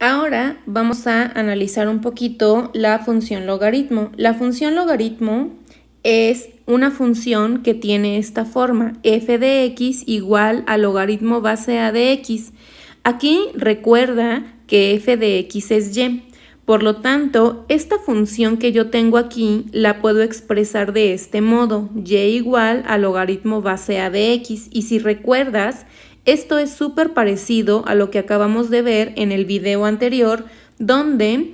Ahora vamos a analizar un poquito la función logaritmo. La función logaritmo es una función que tiene esta forma, f de x igual a logaritmo base a de x. Aquí recuerda que f de x es y. Por lo tanto, esta función que yo tengo aquí la puedo expresar de este modo, y igual a logaritmo base a de x. Y si recuerdas, esto es súper parecido a lo que acabamos de ver en el video anterior, donde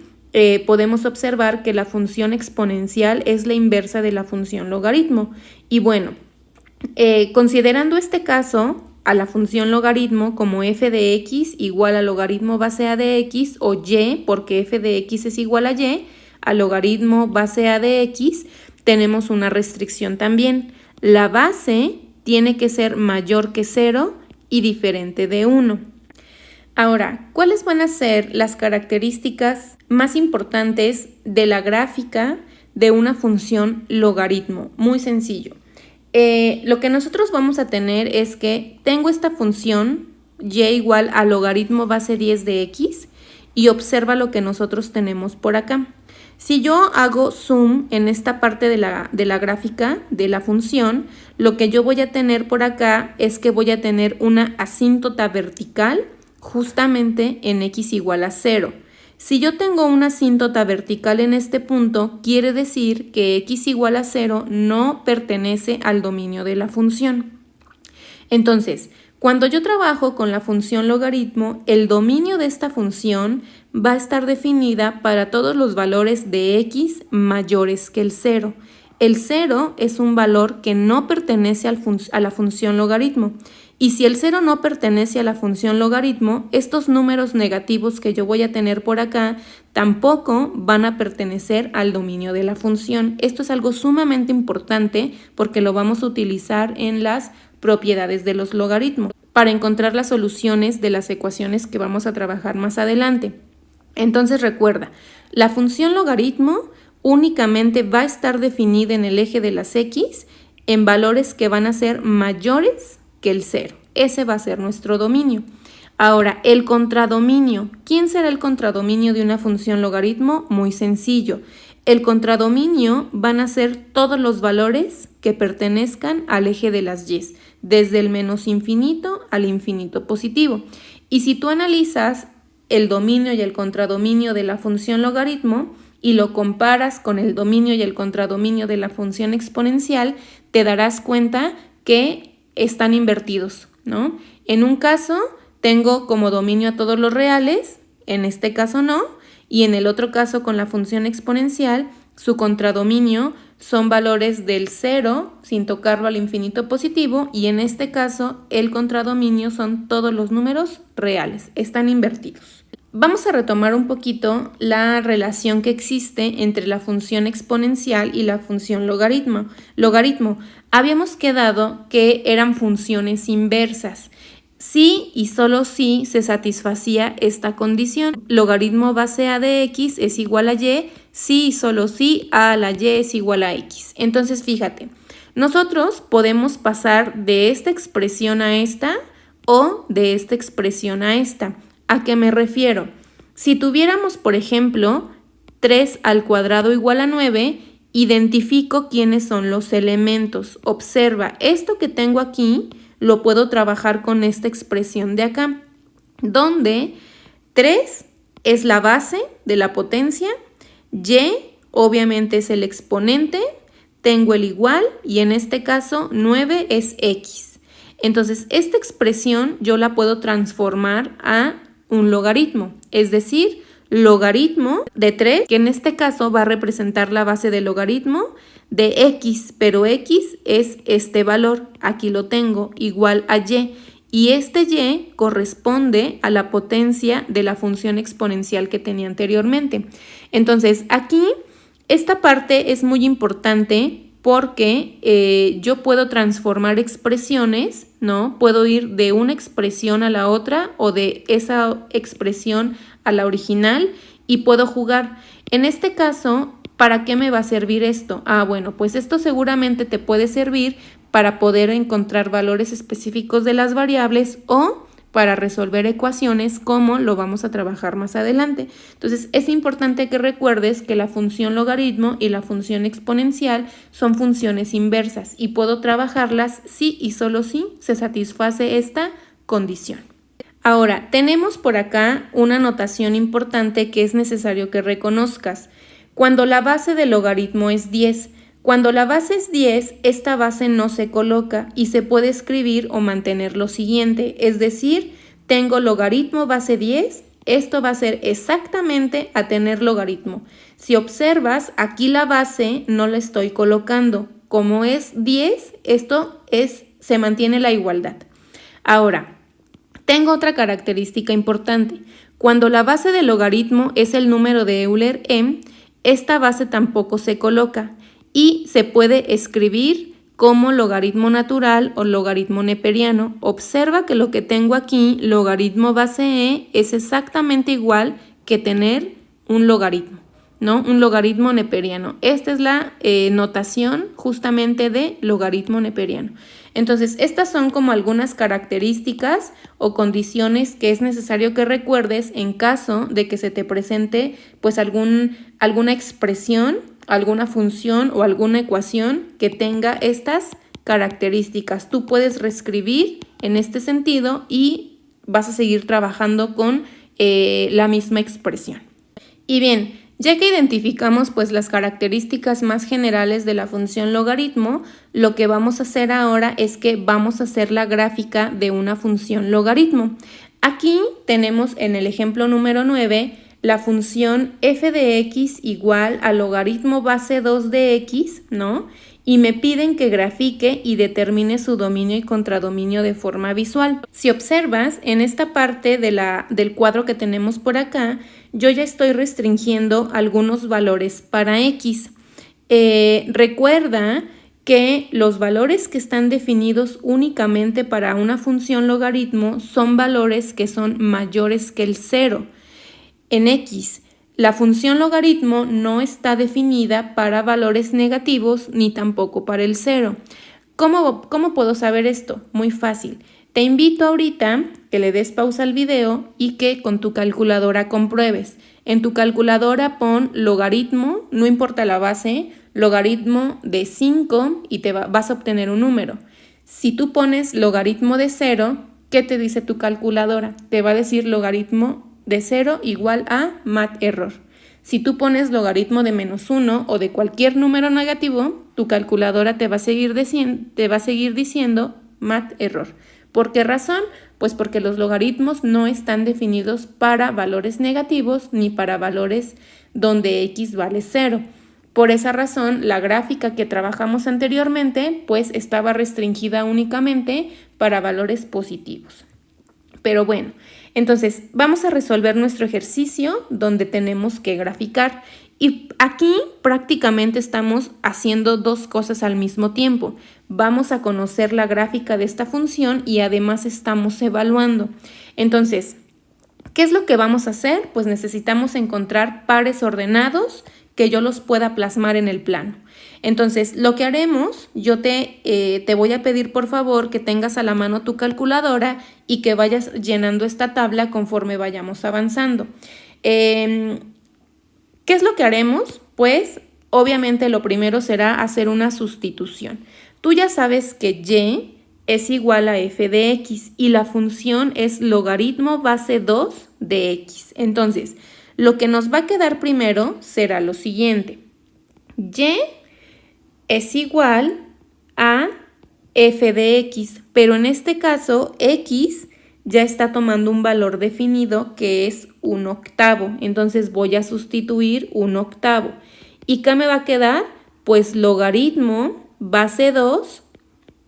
podemos observar que la función exponencial es la inversa de la función logaritmo. Y bueno, considerando este caso, a la función logaritmo como f de x igual a logaritmo base a de x, o y, porque f de x es igual a logaritmo base a de x, tenemos una restricción también. La base tiene que ser mayor que 0 y diferente de 1. Ahora, ¿cuáles van a ser las características más importantes de la gráfica de una función logaritmo? Muy sencillo. Lo que nosotros vamos a tener es que tengo esta función y igual a logaritmo base 10 de x y observa lo que nosotros tenemos por acá. Si yo hago zoom en esta parte de la gráfica de la función, lo que yo voy a tener por acá es que voy a tener una asíntota vertical justamente en x igual a 0. Si yo tengo una asíntota vertical en este punto, quiere decir que x igual a 0 no pertenece al dominio de la función. Entonces, cuando yo trabajo con la función logaritmo, el dominio de esta función va a estar definida para todos los valores de x mayores que el 0. El 0 es un valor que no pertenece a la función logaritmo. Y si el 0 no pertenece a la función logaritmo, estos números negativos que yo voy a tener por acá tampoco van a pertenecer al dominio de la función. Esto es algo sumamente importante porque lo vamos a utilizar en las propiedades de los logaritmos para encontrar las soluciones de las ecuaciones que vamos a trabajar más adelante. Entonces recuerda, la función logaritmo únicamente va a estar definida en el eje de las x en valores que van a ser mayores que el 0. Ese va a ser nuestro dominio. Ahora, el contradominio. ¿Quién será el contradominio de una función logaritmo? Muy sencillo. El contradominio van a ser todos los valores que pertenezcan al eje de las y, desde el menos infinito al infinito positivo. Y si tú analizas el dominio y el contradominio de la función logaritmo y lo comparas con el dominio y el contradominio de la función exponencial, te darás cuenta que están invertidos, ¿no? En un caso tengo como dominio a todos los reales, en este caso no, y en el otro caso con la función exponencial, su contradominio son valores del 0 sin tocarlo al infinito positivo, y en este caso el contradominio son todos los números reales, están invertidos. Vamos a retomar un poquito la relación que existe entre la función exponencial y la función logaritmo. Habíamos quedado que eran funciones inversas. Si y solo si se satisfacía esta condición. Logaritmo base a de x es igual a y, si y solo si a la y es igual a x. Entonces fíjate, nosotros podemos pasar de esta expresión a esta o de esta expresión a esta. ¿A qué me refiero? Si tuviéramos, por ejemplo, 3 al cuadrado igual a 9, identifico quiénes son los elementos. Observa, esto que tengo aquí lo puedo trabajar con esta expresión de acá, donde 3 es la base de la potencia, y obviamente es el exponente, tengo el igual y en este caso 9 es x. Entonces, esta expresión yo la puedo transformar a un logaritmo, es decir, logaritmo de 3, que en este caso va a representar la base del logaritmo de x, pero x es este valor, aquí lo tengo, igual a y este y corresponde a la potencia de la función exponencial que tenía anteriormente. Entonces, aquí esta parte es muy importante porque yo puedo transformar expresiones, ¿no? Puedo ir de una expresión a la otra o de esa expresión a la original y puedo jugar. En este caso, ¿para qué me va a servir esto? Bueno, pues esto seguramente te puede servir para poder encontrar valores específicos de las variables o para resolver ecuaciones como lo vamos a trabajar más adelante. Entonces es importante que recuerdes que la función logaritmo y la función exponencial son funciones inversas y puedo trabajarlas si y solo si se satisface esta condición. Ahora, tenemos por acá una notación importante que es necesario que reconozcas. Cuando la base del logaritmo es 10, cuando la base es 10, esta base no se coloca y se puede escribir o mantener lo siguiente, es decir, tengo logaritmo base 10, esto va a ser exactamente a tener logaritmo. Si observas, aquí la base no la estoy colocando. Como es 10, se mantiene la igualdad. Ahora, tengo otra característica importante. Cuando la base del logaritmo es el número de Euler-M, esta base tampoco se coloca y se puede escribir como logaritmo natural o logaritmo neperiano. Observa que lo que tengo aquí, logaritmo base e, es exactamente igual que tener un logaritmo, ¿no? Un logaritmo neperiano. Esta es la notación justamente de logaritmo neperiano. Entonces, estas son como algunas características o condiciones que es necesario que recuerdes en caso de que se te presente pues alguna expresión, alguna función o alguna ecuación que tenga estas características. Tú puedes reescribir en este sentido y vas a seguir trabajando con la misma expresión. Y bien, ya que identificamos pues las características más generales de la función logaritmo, lo que vamos a hacer ahora es que vamos a hacer la gráfica de una función logaritmo. Aquí tenemos en el ejemplo número 9 la función f de x igual a logaritmo base 2 de x, ¿no? Y me piden que grafique y determine su dominio y contradominio de forma visual. Si observas, en esta parte del cuadro que tenemos por acá, yo ya estoy restringiendo algunos valores para x. Recuerda que los valores que están definidos únicamente para una función logaritmo son valores que son mayores que el 0. En x, la función logaritmo no está definida para valores negativos ni tampoco para el 0. ¿Cómo puedo saber esto? Muy fácil. Te invito ahorita que le des pausa al video y que con tu calculadora compruebes. En tu calculadora pon logaritmo, no importa la base, logaritmo de 5 y vas a obtener un número. Si tú pones logaritmo de 0, ¿qué te dice tu calculadora? Te va a decir logaritmo de 0 igual a mat error. Si tú pones logaritmo de -1 o de cualquier número negativo, tu calculadora te va a seguir diciendo mat error. ¿Por qué razón? Pues porque los logaritmos no están definidos para valores negativos ni para valores donde x vale 0. Por esa razón, la gráfica que trabajamos anteriormente pues estaba restringida únicamente para valores positivos. Pero bueno, entonces vamos a resolver nuestro ejercicio donde tenemos que graficar. Y aquí prácticamente estamos haciendo dos cosas al mismo tiempo. Vamos a conocer la gráfica de esta función y además estamos evaluando. Entonces, ¿qué es lo que vamos a hacer? Pues necesitamos encontrar pares ordenados que yo los pueda plasmar en el plano. Entonces, lo que haremos, yo te voy a pedir por favor que tengas a la mano tu calculadora y que vayas llenando esta tabla conforme vayamos avanzando. ¿Qué es lo que haremos? Pues obviamente lo primero será hacer una sustitución. Tú ya sabes que y es igual a f de x y la función es logaritmo base 2 de x. Entonces, lo que nos va a quedar primero será lo siguiente. Y es igual a f de x, pero en este caso x ya está tomando un valor definido que es 1/8. Entonces voy a sustituir 1/8. ¿Y qué me va a quedar? Pues logaritmo base 2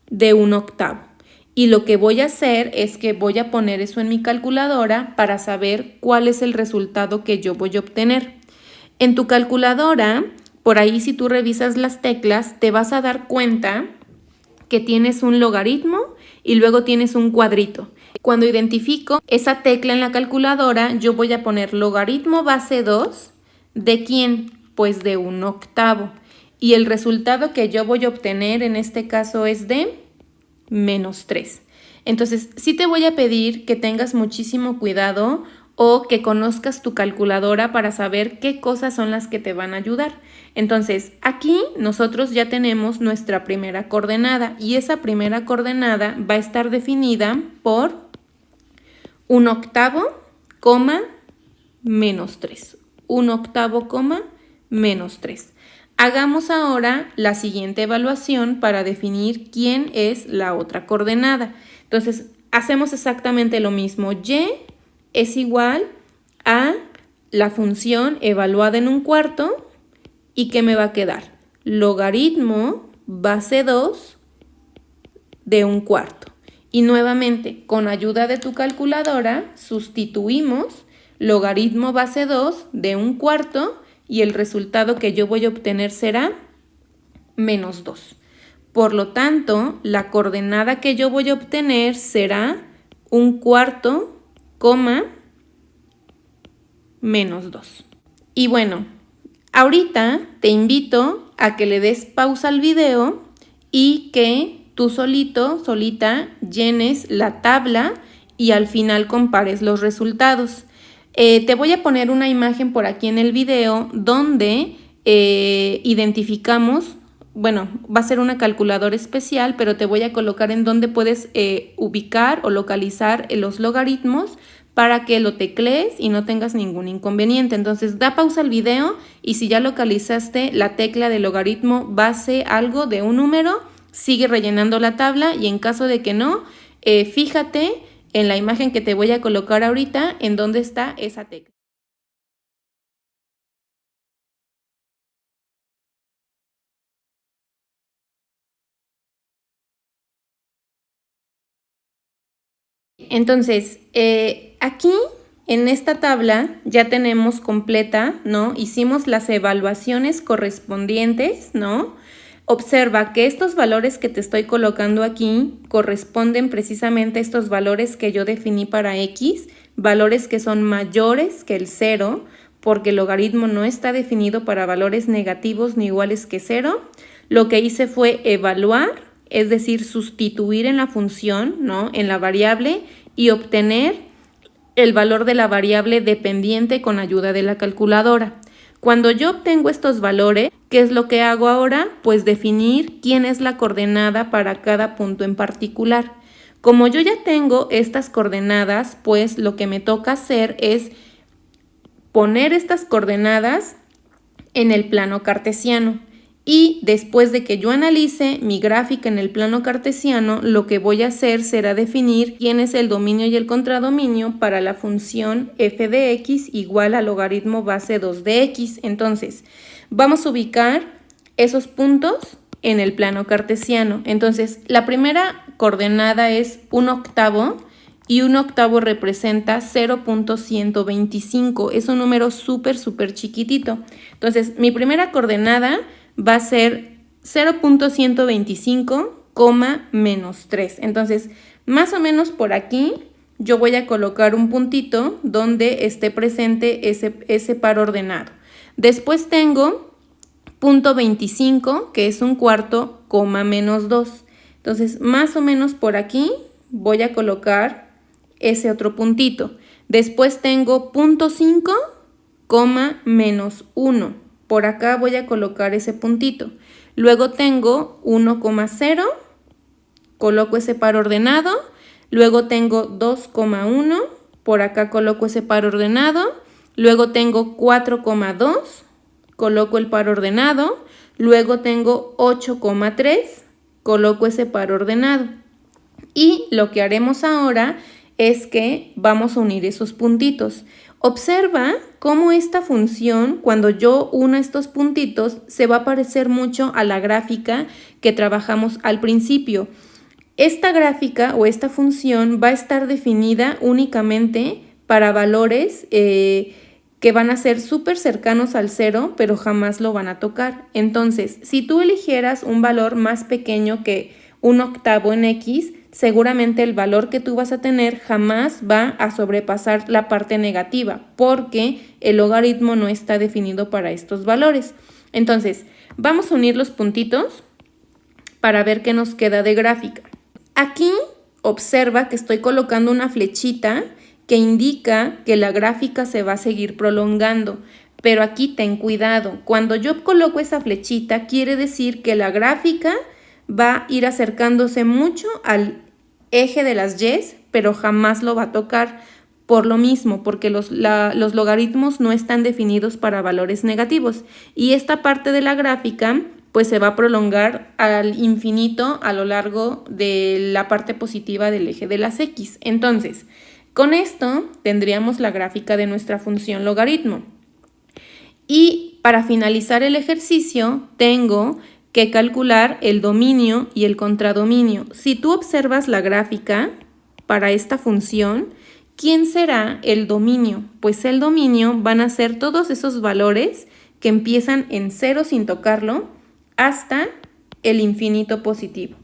de 1/8. Y lo que voy a hacer es que voy a poner eso en mi calculadora para saber cuál es el resultado que yo voy a obtener. En tu calculadora, por ahí si tú revisas las teclas, te vas a dar cuenta que tienes un logaritmo y luego tienes un cuadrito. Cuando identifico esa tecla en la calculadora, yo voy a poner logaritmo base 2, ¿de quién? Pues de 1/8. Y el resultado que yo voy a obtener en este caso es de -3. Entonces, sí te voy a pedir que tengas muchísimo cuidado o que conozcas tu calculadora para saber qué cosas son las que te van a ayudar. Entonces, aquí nosotros ya tenemos nuestra primera coordenada y esa primera coordenada va a estar definida por 1/8, menos 3. 1/8, menos 3. Hagamos ahora la siguiente evaluación para definir quién es la otra coordenada. Entonces, hacemos exactamente lo mismo. Y es igual a la función evaluada en 1/4. ¿Y qué me va a quedar? Logaritmo base 2 de 1/4. Y nuevamente, con ayuda de tu calculadora, sustituimos logaritmo base 2 de 1/4 y el resultado que yo voy a obtener será menos 2. Por lo tanto, la coordenada que yo voy a obtener será 1/4, menos 2. Y bueno, ahorita te invito a que le des pausa al video y que tú solita, llenes la tabla y al final compares los resultados. Te voy a poner una imagen por aquí en el video donde identificamos, bueno, va a ser una calculadora especial, pero te voy a colocar en donde puedes ubicar o localizar los logaritmos para que lo teclees y no tengas ningún inconveniente. Entonces, da pausa al video y si ya localizaste la tecla de logaritmo base algo de un número, sigue rellenando la tabla y en caso de que no, fíjate en la imagen que te voy a colocar ahorita en dónde está esa tecla. Entonces, aquí en esta tabla ya tenemos completa, ¿no? Hicimos las evaluaciones correspondientes, ¿no? Observa que estos valores que te estoy colocando aquí corresponden precisamente a estos valores que yo definí para x, valores que son mayores que el 0, porque el logaritmo no está definido para valores negativos ni iguales que 0. Lo que hice fue evaluar, es decir, sustituir en la función, ¿no? En la variable y obtener el valor de la variable dependiente con ayuda de la calculadora. Cuando yo obtengo estos valores, ¿qué es lo que hago ahora? Pues definir quién es la coordenada para cada punto en particular. Como yo ya tengo estas coordenadas, pues lo que me toca hacer es poner estas coordenadas en el plano cartesiano. Y después de que yo analice mi gráfica en el plano cartesiano, lo que voy a hacer será definir quién es el dominio y el contradominio para la función f de x igual a logaritmo base 2 de x. Entonces, vamos a ubicar esos puntos en el plano cartesiano. Entonces, la primera coordenada es 1/8 y 1/8 representa 0.125. Es un número súper chiquitito. Entonces, mi primera coordenada va a ser 0.125, menos 3. Entonces, más o menos por aquí yo voy a colocar un puntito donde esté presente ese par ordenado. Después tengo 0.25, que es 1/4, menos 2. Entonces, más o menos por aquí voy a colocar ese otro puntito. Después tengo 0.5, menos 1. Por acá voy a colocar ese puntito. Luego tengo 1,0, coloco ese par ordenado. Luego tengo 2,1, por acá coloco ese par ordenado. Luego tengo 4,2, coloco el par ordenado. Luego tengo 8,3, coloco ese par ordenado. Y lo que haremos ahora es que vamos a unir esos puntitos. Observa cómo esta función, cuando yo uno estos puntitos, se va a parecer mucho a la gráfica que trabajamos al principio. Esta gráfica o esta función va a estar definida únicamente para valores que van a ser súper cercanos al 0, pero jamás lo van a tocar. Entonces, si tú eligieras un valor más pequeño que 1/8 en x, seguramente el valor que tú vas a tener jamás va a sobrepasar la parte negativa, porque el logaritmo no está definido para estos valores. Entonces, vamos a unir los puntitos para ver qué nos queda de gráfica. Aquí, observa que estoy colocando una flechita que indica que la gráfica se va a seguir prolongando. Pero aquí ten cuidado, cuando yo coloco esa flechita quiere decir que la gráfica va a ir acercándose mucho al eje de las Y's, pero jamás lo va a tocar por lo mismo, porque los logaritmos no están definidos para valores negativos. Y esta parte de la gráfica pues se va a prolongar al infinito a lo largo de la parte positiva del eje de las X. Entonces, con esto tendríamos la gráfica de nuestra función logaritmo. Y para finalizar el ejercicio tengo que calcular el dominio y el contradominio. Si tú observas la gráfica para esta función, ¿quién será el dominio? Pues el dominio van a ser todos esos valores que empiezan en 0 sin tocarlo hasta el infinito positivo,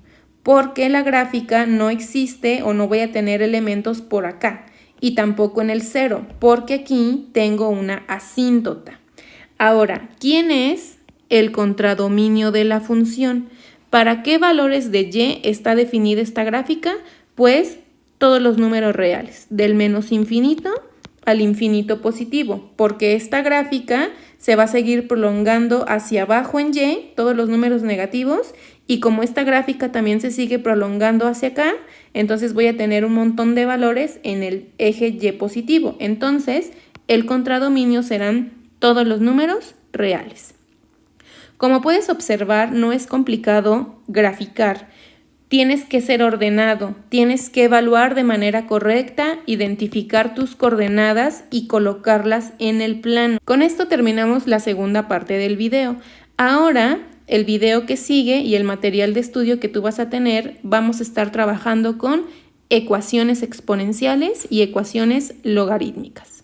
porque la gráfica no existe o no voy a tener elementos por acá y tampoco en el 0, porque aquí tengo una asíntota. Ahora, ¿quién es el contradominio de la función? ¿Para qué valores de y está definida esta gráfica? Pues todos los números reales, del menos infinito al infinito positivo, porque esta gráfica se va a seguir prolongando hacia abajo en y, todos los números negativos, y como esta gráfica también se sigue prolongando hacia acá, entonces voy a tener un montón de valores en el eje y positivo. Entonces, el contradominio serán todos los números reales. Como puedes observar, no es complicado graficar. Tienes que ser ordenado, tienes que evaluar de manera correcta, identificar tus coordenadas y colocarlas en el plano. Con esto terminamos la segunda parte del video. Ahora, el video que sigue y el material de estudio que tú vas a tener, vamos a estar trabajando con ecuaciones exponenciales y ecuaciones logarítmicas.